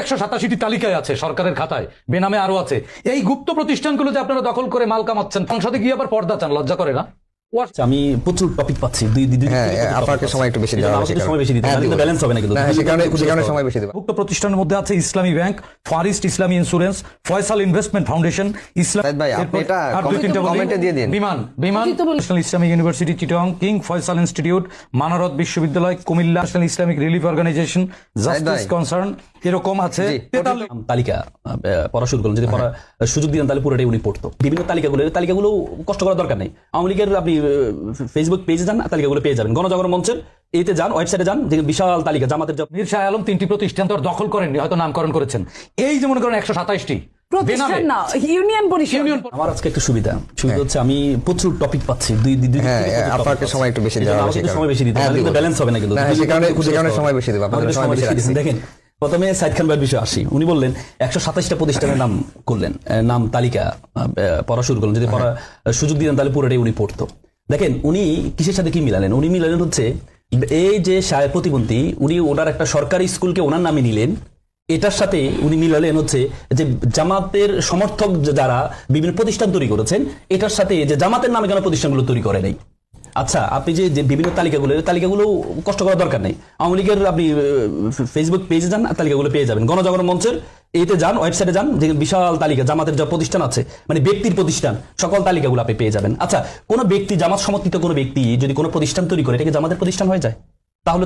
187টি তালিকায় আছে সরকারের খাতায়, বেনামে আরো আছে। এই গুপ্ত প্রতিষ্ঠানগুলো যে আপনারা দখল করে মাল কামাচ্ছেন, সংসদে গিয়ে আবার পর্দা চান, লজ্জা করে না? আমি প্রচুর টপিক পাচ্ছি, আপনাকে সময় একটু বেশি দেওয়া হবে, সময় বেশি দিতে হবে, ব্যালেন্স হবে না কিন্তু সেখানে সময় বেশি দেব। গুপ্ত প্রতিষ্ঠানের মধ্যে আছে Islami bank, far east Islami insurance, Faisal investment foundation, Islam ভাই আপনি এটা কমেন্টে দিয়ে দিন। বিমান national Islamic university Chittagong, king Faisal institute, Manarat বিশ্ববিদ্যালয়, Comilla, national Islamic relief organization, justice concern, এরকম আছে। তালিকা পড়া শুরু করলেন, যদি পড়া সুযোগ দিলেন তাহলে পুরোটাই উনি পড়তো। বিভিন্ন তালিকাগুলো কষ্ট করার দরকার নেই। আওয়ামী লীগের আপনি ফেসবুক পেজে যান, তালিকাগুলো পেয়ে যাবেন। গণজাগরণ মঞ্চের এতে যান, ওয়েবসাইটে যান, যে বিশাল তালিকা। জামাতের মীর শাহ আলম 3টি প্রতিষ্ঠান তো দখল করেননি, হয়তো নামকরণ করেছেন। এই যে মনে করেন 127টি প্রতিষ্ঠান না, ইউনিয়ন পরিষদ। আমার আজকে একটু সুবিধা হচ্ছে আমি প্রচুর টপিক পাচ্ছি, আপনাকে সময় একটু বেশি দেওয়া হবে, সময় বেশি দিতে হবে, ব্যালেন্স হবে না কিন্তু সেখানে সময় বেশি দেব। আপনাদের সময় বেশি রাখছি। দেখেন, প্রথমে সাইদ খান ভাইয়ের বিষয়ে আসি। উনি বললেন 127টা প্রতিষ্ঠানের নাম করলেন, নাম তালিকা পড়া শুরু করলেন, যদি পড়া সুযোগ দিলেন তাহলে পুরোটাই উনি পড়তো। দেখেন উনি কিসের সাথে কি মিলালেন? উনি মিলালেন হচ্ছে এই যে সাহেব প্রতিবন্ধী, উনি ওনার একটা সরকারি স্কুলকে ওনার নামে নিলেন, এটার সাথে উনি মিলালেন হচ্ছে যে জামাতের সমর্থক যারা বিভিন্ন প্রতিষ্ঠান তৈরি করেছেন, এটার সাথে যে জামাতের নামে কেন প্রতিষ্ঠানগুলো তৈরি করে নাই। আচ্ছা, আপনি যে বিভিন্ন তালিকাগুলো কষ্ট করার দরকার নেই। আওয়ামী লীগের আপনি ফেসবুক পেজে যান, তালিকাগুলো পেয়ে যাবেন। গণজাগরণ মঞ্চের এতে যান, ওয়েবসাইটে যান, যে বিশাল তালিকা। জামাতের যা প্রতিষ্ঠান আছে, মানে ব্যক্তির প্রতিষ্ঠান, সকল তালিকাগুলো আপনি পেয়ে যাবেন। আচ্ছা, কোন ব্যক্তি, জামাত সমর্থিত কোন ব্যক্তি যদি কোনো প্রতিষ্ঠান তৈরি করে, এটাকে জামাতের প্রতিষ্ঠান হয়ে যায়? তাহলে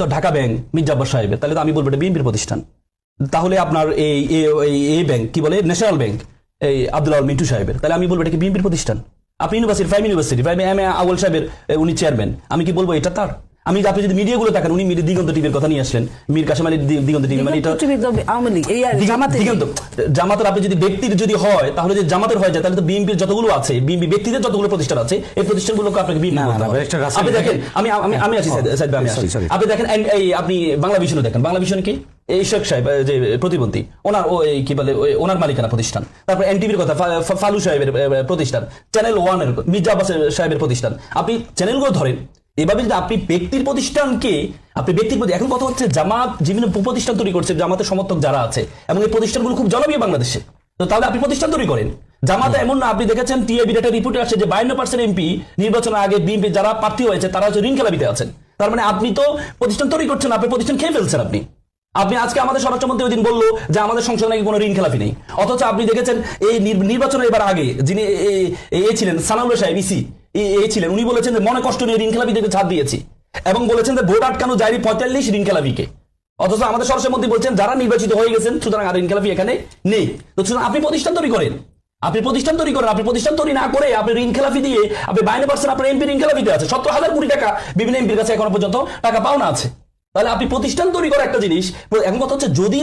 তো ঢাকা ব্যাংক মির্জা আব্বাস সাহেবের, তাহলে তো আমি বলবো এটা বিএনপির প্রতিষ্ঠান। তাহলে আপনার এই ব্যাংক কি বলে, ন্যাশনাল ব্যাংক, এই আব্দুল আল মিন্টু সাহেবের, তাহলে আমি বলবো এটা কি বিএনপির প্রতিষ্ঠান? আপনি ইউনিভার্সিটি এম এ আউয়াল সাহেবের উনি চেয়ারম্যান, আমি কি বলবো এটা তার? আপনি যদি মিডিয়াগুলো দেখেন, উনি দিগন্ত টিভির কথা নিয়ে আসলেন, মীর কাসেম আলী দিগন্ত টিভি, মানে এটা জামাতের। আপনি যদি ব্যক্তির যদি হয়, তাহলে যদি জামাতের হয়ে যায়, তাহলে তো বিএনপির যতগুলো আছে, বিএনপি ব্যক্তিদের যতগুলো প্রতিষ্ঠান আছে, এই প্রতিষ্ঠানগুলোকে আপনাকে বিএনপি করতে হবে। আপনি দেখেন, আমি আছি সাইদ ভাই, আপনি দেখেন, আপনি বাংলা ভিশনে দেখেন, বাংলা ভিশন কি, এই শেখ সাহেব যে প্রতিবন্ধী, ওনার কি বলে, ওনার মালিকানা প্রতিষ্ঠান। তারপর এনটিভির কথা, ফালু সাহেবের প্রতিষ্ঠান, চ্যানেল 1 এর মির্জা আব্বাস সাহেবের প্রতিষ্ঠান। আপনি চ্যানেলগুলো ধরেন, এভাবে যদি আপনি ব্যক্তির প্রতিষ্ঠানকে এখন কথা হচ্ছে জামাত বিভিন্ন প্রতিষ্ঠান তৈরি করছে, জামাতের সমর্থক যারা আছে, এবং এই প্রতিষ্ঠানগুলো খুব জনপ্রিয় বাংলাদেশে। তো তাহলে আপনি প্রতিষ্ঠান তৈরি করেন। জামাতে এমন না, আপনি দেখেছেন টিআইবির একটা রিপোর্টে আসছে যে 52% এমপি নির্বাচনের আগে বিএনপি যারা প্রার্থী হয়েছে তারা হচ্ছে ঋণ খেলাপিতে আছেন। তার মানে আপনি তো প্রতিষ্ঠান তৈরি করছেন, আপনি প্রতিষ্ঠান খেয়ে ফেলছেন। আপনি আজকে আমাদের স্বরাষ্ট্রমন্ত্রী ওই দিন বললো যে আমাদের সংসদে নাকি কোনো ঋণ খেলাপি নেই, অথচ আপনি দেখেছেন এই নির্বাচনের এবার আগে যিনি ছিলেন সানাউল্লাহ সাহেব ইসি ছিলেন, উনি বলেছেন যে মনে কষ্ট নিয়ে ঋণ খেলাপিদেরকে ছাড় দিয়েছি, এবং বলেছেন যে ভোট আটকানো যায় 45 ঋণ খেলাপিকে। অথচ আমাদের স্বরাষ্ট্রমন্ত্রী বলছেন যারা নির্বাচিত হয়ে গেছেন সুতরাং আর ঋণ খেলাপি এখানে নেই। তো সুতরাং আপনি প্রতিষ্ঠান তৈরি করেন, আপনি প্রতিষ্ঠান তৈরি না করে আপনি ঋণ খেলাপি দিয়ে আপনি 52% আপনার এমপি ঋণ খেলাপিতে আছে, 17,000 কোটি টাকা বিভিন্ন এমপির কাছে এখনো পর্যন্ত টাকা পাওনা আছে। তাহলে আপনি প্রতিষ্ঠান তৈরি করা একটা জিনিস। এখন কথা হচ্ছে যদি